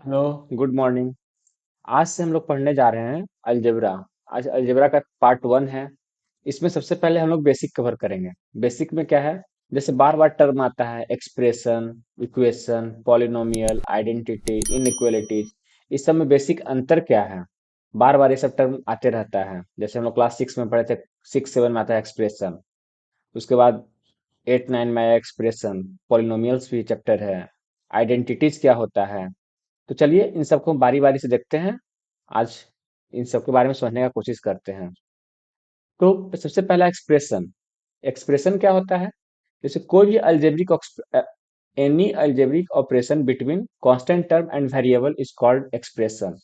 Hello, good morning. आज से हम लोग पढ़ने जा रहे हैं अलजेब्रा। आज अलजेब्रा का पार्ट वन है। इसमें सबसे पहले हम लोग बेसिक कवर करेंगे। बेसिक में क्या है, जैसे बार बार टर्म आता है, expression, equation, polynomial, identity, inequalities. इस सब में बेसिक अंतर क्या है, बार बार ये सब टर्म आते रहता है। जैसे हम लोग क्लास सिक्स में पढ़े थे, सिक्स सेवन में आता है एक्सप्रेशन। उसके बाद एट नाइन में आया एक्सप्रेशन। पॉलिनोमियल्स भी चैप्टर है। आइडेंटिटीज क्या होता है। तो चलिए इन सबको बारी बारी से देखते हैं। आज इन सब के बारे में समझने का कोशिश करते हैं। तो सबसे पहला एक्सप्रेशन। एक्सप्रेशन क्या होता है, जैसे कोई भी algebraic any algebraic operation between constant term and variable is called expression.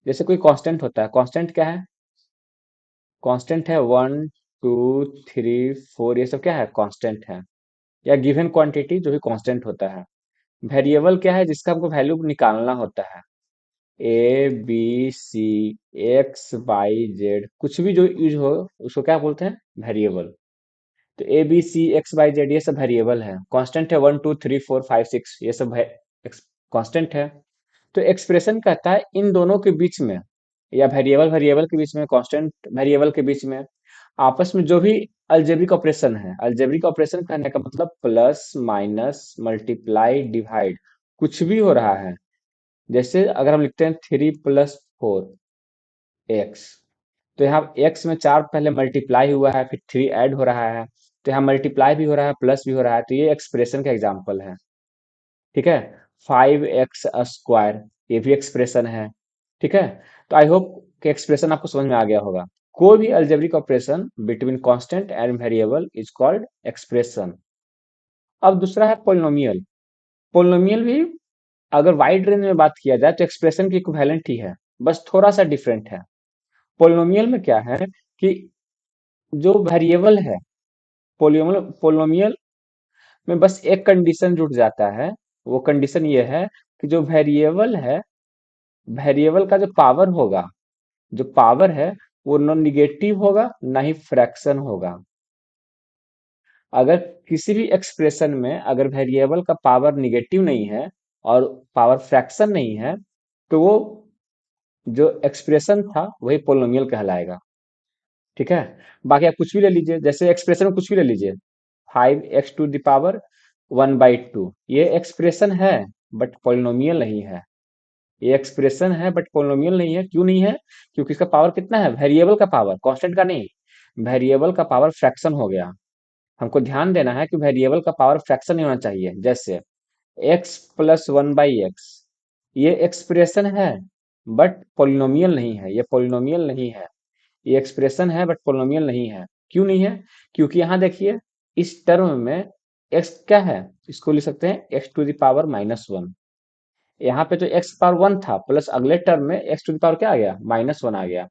जैसे कोई कांस्टेंट होता है, कांस्टेंट क्या है, कांस्टेंट है वन, टू, थ्री, फोर, ये सब क्या है, कांस्टेंट है। या गिवन क्वांटिटी जो भी कांस्टेंट होता है। वेरिएबल क्या है, जिसका हमको वैल्यू निकालना होता है। A B C, x y z, कुछ भी जो यूज हो उसको क्या बोलते हैं, वेरिएबल। तो A B C x y z ये सब वेरिएबल है। कांस्टेंट है one two three four five six, ये सब है कांस्टेंट है। तो एक्सप्रेशन कहता है इन दोनों के बीच में, या वेरिएबल वेरिएबल के बीच में, कांस्टेंट वेरिएबल के बीच में आपस में जो भी अलजेब्रिक ऑपरेशन है। अलजेब्रिक ऑपरेशन कहने का मतलब प्लस माइनस मल्टीप्लाई डिवाइड, कुछ भी हो रहा है। जैसे अगर हम लिखते हैं थ्री प्लस फोर एक्स, तो यहाँ एक्स में चार पहले मल्टीप्लाई हुआ है, फिर थ्री ऐड हो रहा है। तो यहाँ मल्टीप्लाई भी हो रहा है, प्लस भी हो रहा है, तो ये एक्सप्रेशन का एग्जाम्पल है। ठीक है। फाइव एक्स स्क्वायर, ये भी एक्सप्रेशन है। ठीक है। तो आई होप कि एक्सप्रेशन आपको समझ में आ गया होगा। कोई भी algebraic operation between constant and variable is called expression. अब दूसरा है पोलिनोमियल। पोलिनोमियल भी अगर वाइड रेंज में बात किया जाए तो एक्सप्रेशन की इक्विवेलेंट ही है, बस थोड़ा सा डिफरेंट है। पोलिनोमियल में क्या है कि जो वेरिएबल है, पोलिनोमियल पोलिनोमियल में बस एक कंडीशन जुड़ जाता है। वो कंडीशन ये है कि जो वेरिएबल है, वेरिएबल का जो पावर होगा, जो पावर है वो नॉन निगेटिव होगा, ना ही फ्रैक्शन होगा। अगर किसी भी एक्सप्रेशन में अगर वेरिएबल का पावर निगेटिव नहीं है और पावर फ्रैक्शन नहीं है, तो वो जो एक्सप्रेशन था वही पोलिनोमियल कहलाएगा। ठीक है। बाकी आप कुछ भी ले लीजिए, जैसे एक्सप्रेशन में कुछ भी ले लीजिए, five x to the power one by two, ये एक्सप्रेशन है बट पोलिनोमियल नहीं है। ये एक्सप्रेशन है बट पोलिनोमियल नहीं है। क्यों नहीं है, क्योंकि इसका पावर कितना है, वेरिएबल का पावर, कांस्टेंट का नहीं। वेरिएबल का पावर फ्रैक्शन हो गया। हमको ध्यान देना है कि वेरिएबल का पावर फ्रैक्शन नहीं होना चाहिए। जैसे x plus one by x, ये एक्सप्रेशन है बट पोलिनोमियल नहीं है, ये पोलिनोमियल नहीं है। ये एक्सप्रेशन है बट पोलिनोमियल नहीं है। क्यों नहीं है, क्योंकि यहाँ देखिए इस टर्म में एक्स क्या है, इसको लिख सकते हैं x to the power minus one. यहाँ पे तो एक्स पावर वन था, प्लस अगले टर्म में एक्स टू द पावर क्या आ गया, माइनस वन आ गया।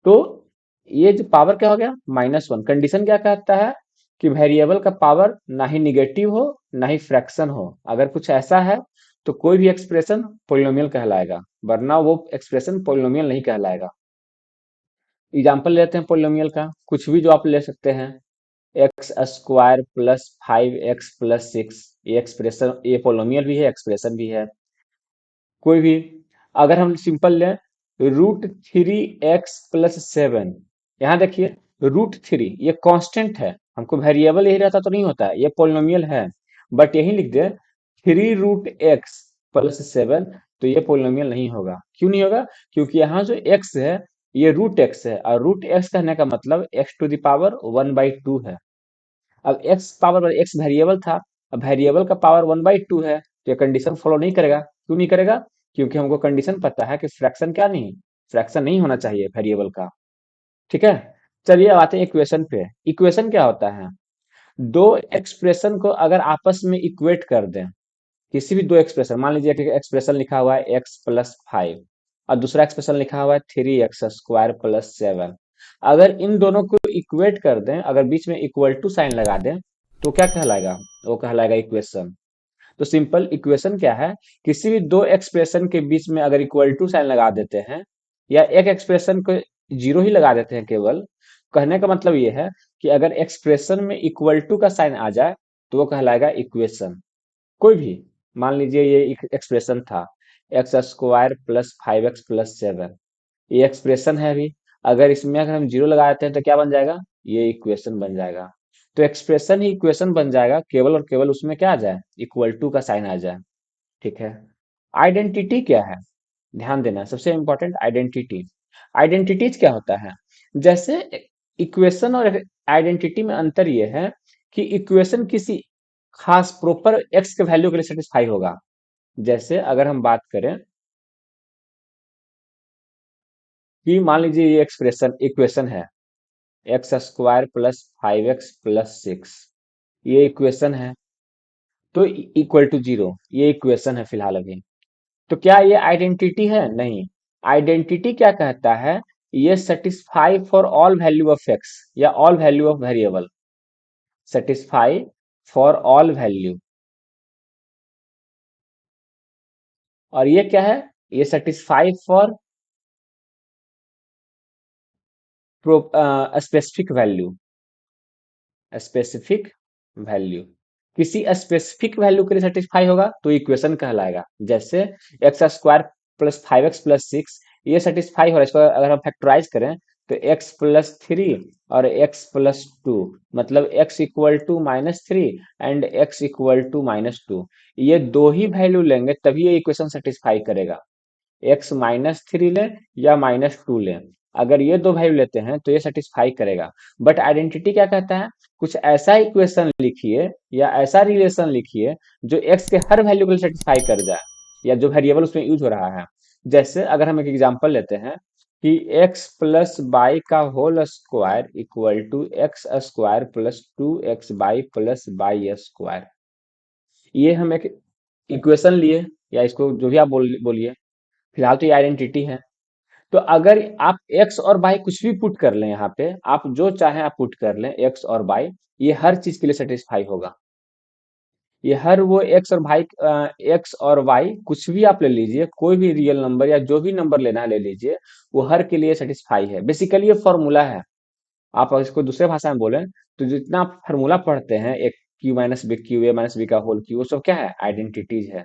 तो ये जो पावर क्या हो गया, माइनस वन। कंडीशन क्या कहता है कि वेरिएबल का पावर ना ही निगेटिव हो ना ही फ्रैक्शन हो। अगर कुछ ऐसा है तो कोई भी एक्सप्रेशन पोलिनोमियल कहलाएगा, वरना वो एक्सप्रेशन पोलिनोमियल नहीं कहलाएगा। एग्जाम्पल लेते हैं पोलिनोमियल का, कुछ भी जो आप ले सकते हैं। X square plus five x plus six, ये एक्सप्रेशन, ये पोलिनोमियल भी है, एक्सप्रेशन भी है। कोई भी, अगर हम सिंपल लें root three x plus seven, यहाँ देखिए रूट थ्री ये कांस्टेंट है। हमको वेरिएबल यही रहता तो नहीं होता है, ये पोलिनोमियल है। बट यही लिख दे three root x plus seven, तो ये पोलिनोमियल नहीं होगा। क्यों नहीं होगा, क्योंकि यहाँ जो एक्स है ये रूट एक्स है, और रूट एक्स कहने का मतलब x to the power one by two है। अब एक्स पावर एक्स वेरिएबल था, अब वेरिएबल का पावर वन बाई टू है, तो ये कंडीशन फॉलो नहीं करेगा। क्यों नहीं करेगा, क्योंकि हमको कंडीशन पता है कि फ्रैक्शन क्या नहीं, फ्रैक्शन नहीं होना चाहिए वेरिएबल का। ठीक है। चलिए अब आते हैं इक्वेशन पे। इक्वेशन क्या होता है, दो एक्सप्रेशन को अगर आपस में इक्वेट कर दें, किसी भी दो एक्सप्रेशन, मान लीजिए कि एक्सप्रेशन लिखा हुआ है एक्स प्लस फाइव और दूसरा एक्सप्रेशन लिखा हुआ है three x square plus seven. अगर इन दोनों को इक्वेट कर दें, अगर बीच में इक्वल टू साइन लगा दें, तो क्या कहलाएगा, वो कहलाएगा इक्वेशन। तो सिंपल इक्वेशन क्या है, किसी भी दो एक्सप्रेशन के बीच में अगर इक्वल टू साइन लगा देते हैं, या एक एक्सप्रेशन को जीरो ही लगा देते हैं केवल, कहने का मतलब ये है कि अगर एक्सप्रेशन में इक्वल टू का साइन आ जाए तो वो कहलाएगा इक्वेशन। कोई भी, मान लीजिए ये एक एक्सप्रेशन था एक्स स्क्वायर प्लस 5x+7। ये एक्सप्रेशन है अभी। अगर इसमें अगर हम जीरो लगा देते हैं तो क्या बन जाएगा, ये इक्वेशन बन जाएगा। तो एक्सप्रेशन ही इक्वेशन बन जाएगा, केवल और केवल उसमें क्या आ जाए, इक्वल टू का साइन आ जाए। ठीक है। आइडेंटिटी क्या है, ध्यान देना, सबसे इंपॉर्टेंट आइडेंटिटी। आइडेंटिटीज क्या होता है, जैसे इक्वेशन और आइडेंटिटी में अंतर ये है कि इक्वेशन किसी खास प्रॉपर एक्स के वैल्यू के लिए सेटिस्फाई होगा। जैसे अगर हम बात करें कि मान लीजिए ये एक्सप्रेशन इक्वेशन है, एक्स स्क्वायर प्लस 5x+6, ये इक्वेशन है। तो इक्वल टू जीरो, ये इक्वेशन है फिलहाल अभी। तो क्या ये आइडेंटिटी है, नहीं। आइडेंटिटी क्या कहता है, ये satisfy for all value of x या all value of variable, satisfy for all value. और ये क्या है, ये satisfy for specific value, specific value. किसी स्पेसिफिक वैल्यू के लिए सेटिस्फाई होगा तो इक्वेशन कहलाएगा। जैसे एक्स स्क्वायर प्लस 5x+6, ये सेटिस्फाई हो रहा है। इसको अगर हम फैक्टराइज करें तो x+3 और x+2, मतलब x equal to -3 and x equal to -2, ये दो ही वैल्यू लेंगे तभी ये इक्वेशन सेटिस्फाई करेगा। x-3 लें या -2 लें, अगर ये दो वैल्यू लेते हैं तो ये सेटिस्फाई करेगा। बट आइडेंटिटी क्या कहता है, कुछ ऐसा इक्वेशन लिखिए या ऐसा रिलेशन लिखिए जो x के हर वैल्यू को सेटिस्फाई कर जाए, या जो वेरिएबल उसमें यूज हो रहा है। जैसे अगर हम एक एग्जांपल लेते हैं कि x प्लस बाई का whole square equal to x square plus 2x plus y square, ये हम एक इक्वेशन लिए, या इसको जो भी आप बोलिए, फिलहाल तो ये आइडेंटिटी है। तो अगर आप एक्स और वाई कुछ भी पुट कर लें, यहाँ पे आप जो चाहें आप पुट कर लें एक्स और वाई, ये हर चीज के लिए सेटिस्फाई होगा। ये हर वो एक्स और वाई कुछ भी आप ले लीजिए, कोई भी रियल नंबर या जो भी नंबर लेना है ले लीजिए, वो हर के लिए सेटिस्फाई है। बेसिकली ये फॉर्मूला है। आप अगर इसको दूसरे भाषा में बोलें तो जितना आप फार्मूला पढ़ते हैं, एक क्यू माइनस बी क्यू, ए माइनस बी का होल क्यू, वो सब क्या है, आइडेंटिटीज है।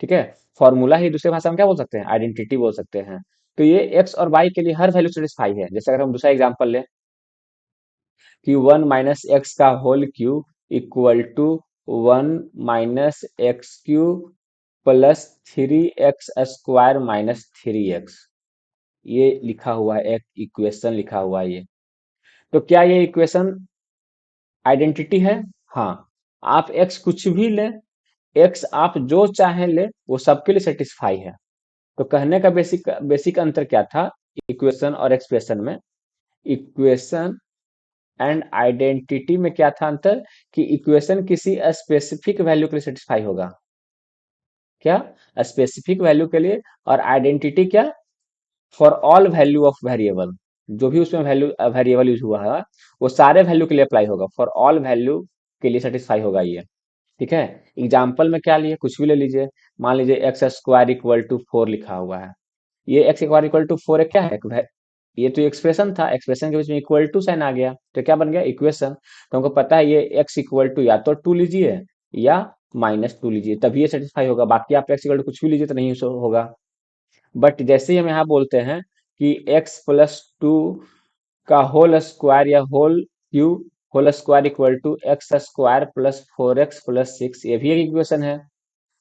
ठीक है। फॉर्मूला ही दूसरे भाषा में क्या बोल सकते हैं, आइडेंटिटी बोल सकते हैं। तो ये एक्स और वाई के लिए हर वैल्यू सेटिस्फाई है। जैसे अगर हम दूसरा एग्जांपल लें कि 1 - x का whole cube equal to 1 - x³ plus 3x² - 3x, ये लिखा हुआ है, एक इक्वेशन लिखा हुआ है ये। तो क्या ये इक्वेशन आइडेंटिटी है, हाँ। आप x कुछ भी लें, x आप जो चाहें ले, वो सबके लिए सेटिस्फाई है। तो कहने का बेसिक बेसिक अंतर क्या था इक्वेशन और एक्सप्रेशन में, इक्वेशन एंड आइडेंटिटी में क्या था अंतर, कि इक्वेशन किसी स्पेसिफिक वैल्यू के लिए सेटिस्फाई होगा, क्या, स्पेसिफिक वैल्यू के लिए। और आइडेंटिटी क्या, for all value of variable, जो भी उसमें वैल्यू वेरिएबल यूज हुआ है वो सारे वैल्यू के लिए अप्लाई होगा, फॉर ऑल वैल्यू के लिए सेटिस्फाई होगा ये। ठीक है। एग्जाम्पल में क्या लिए, कुछ भी ले लीजिए। मान लीजिए एक्स स्क्वायर इक्वल टू 4 लिखा हुआ है, ये एक्स स्क्वायर इक्वल टू 4 क्या है, ये तो एक्सप्रेशन था, एक्सप्रेशन के बीच में इक्वल टू साइन आ गया तो क्या बन गया, इक्वेशन। तो हमको पता है ये एक्स इक्वल टू या तो 2 लीजिए या -2 लीजिए, तभी ये सेटिस्फाई होगा। बाकी आप एक्स इक्वल टू कुछ भी लीजिए तो नहीं होगा। बट जैसे ही हम यहाँ बोलते हैं कि x+2 का होल स्क्वायर या whole cube whole square equal to x square plus 4x+6, ये भी एक इक्वेशन है।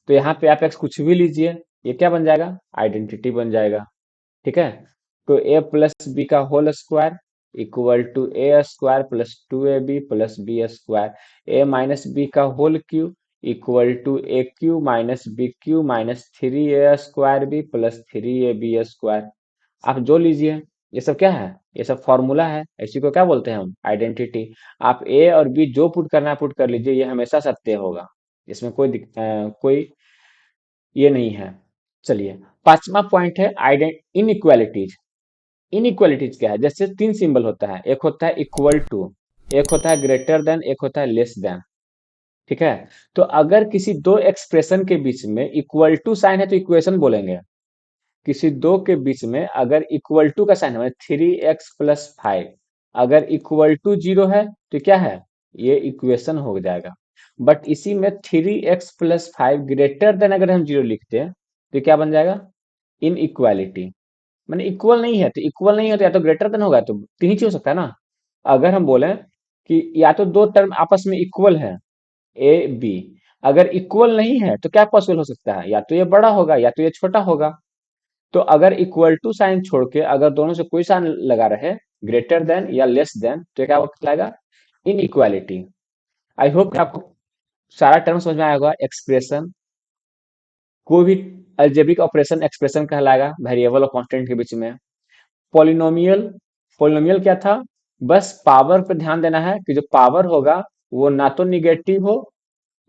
तो यहाँ पे आप x कुछ भी लीजिए, ये क्या बन जाएगा, आइडेंटिटी बन जाएगा। ठीक है। तो a प्लस बी का whole square equal to a square plus 2ab plus b square, a minus b का whole cube equal to a³ - b³ -3a² plus 3ab²। आप जो लीजिए, ये सब क्या है, ये सब फॉर्मूला है, इसी को क्या बोलते हैं हम, आइडेंटिटी। आप ए और बी जो पुट करना है पुट कर लीजिए, ये हमेशा सत्य होगा, इसमें कोई ये नहीं है। चलिए, पांचवा पॉइंट है इनइक्वालिटीज। इनइक्वालिटीज क्या है, जैसे तीन सिंबल होता है, एक होता है इक्वल टू, एक होता है ग्रेटर देन, एक होता है लेस देन। ठीक है। तो अगर किसी दो एक्सप्रेशन के बीच में इक्वल टू साइन है तो इक्वेशन बोलेंगे। किसी दो के बीच में अगर इक्वल टू का साइन है, 3x+5, अगर इक्वल टू 0 है तो क्या है, ये इक्वेशन हो जाएगा। बट इसी में 3x+5 ग्रेटर देन अगर हम 0 लिखते हैं तो क्या बन जाएगा? इन इक्वालिटी। मैंने इक्वल नहीं है, तो इक्वल नहीं है तो या तो ग्रेटर देन होगा, तो तीन ही चीज हो सकता है ना। अगर हम बोले कि या तो दो टर्म आपस में इक्वल है, ए बी, अगर इक्वल नहीं है तो क्या पॉसिबल हो सकता है? या तो ये बड़ा होगा या तो ये छोटा होगा। तो अगर इक्वल टू साइन छोड़ के अगर दोनों से कोई साइन लगा रहे, ग्रेटर देन या लेस देन, तो ये क्या कहलाएगा? इन इक्वालिटी। आई होप कि आपको सारा टर्म समझ में आया होगा। एक्सप्रेशन, कोई भी अलजेब्रिक ऑपरेशन एक्सप्रेशन कहलाएगा वेरिएबल और कांस्टेंट के बीच में। पॉलिनोमियल, पॉलिनोमियल क्या था? बस पावर पे ध्यान देना है कि जो पावर होगा वो ना तो निगेटिव हो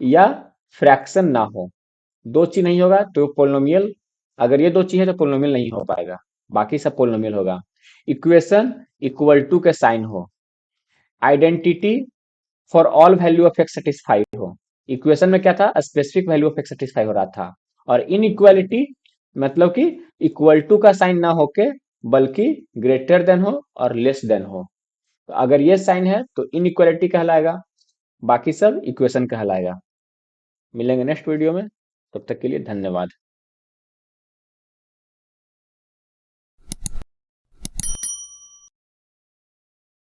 या फ्रैक्शन ना हो। दो चीज नहीं होगा तो पोलिनोमियल, अगर ये दो चीज है तो पोलिनोमियल नहीं हो पाएगा, बाकी सब पोलिनोमियल होगा। इक्वेशन इक्वल टू के साइन हो। Identity for all value of x satisfied हो। इक्वेशन में क्या था? Specific value of x satisfy हो रहा था। और इनइक्वालिटी मतलब कि इक्वल टू का साइन ना होके बल्कि ग्रेटर देन हो और लेस देन हो। तो अगर ये साइन है तो इनइक्वालिटी कहलाएगा, बाकी सब इक्वेशन कहलाएगा। मिलेंगे नेक्स्ट वीडियो में, तब तक के लिए धन्यवाद।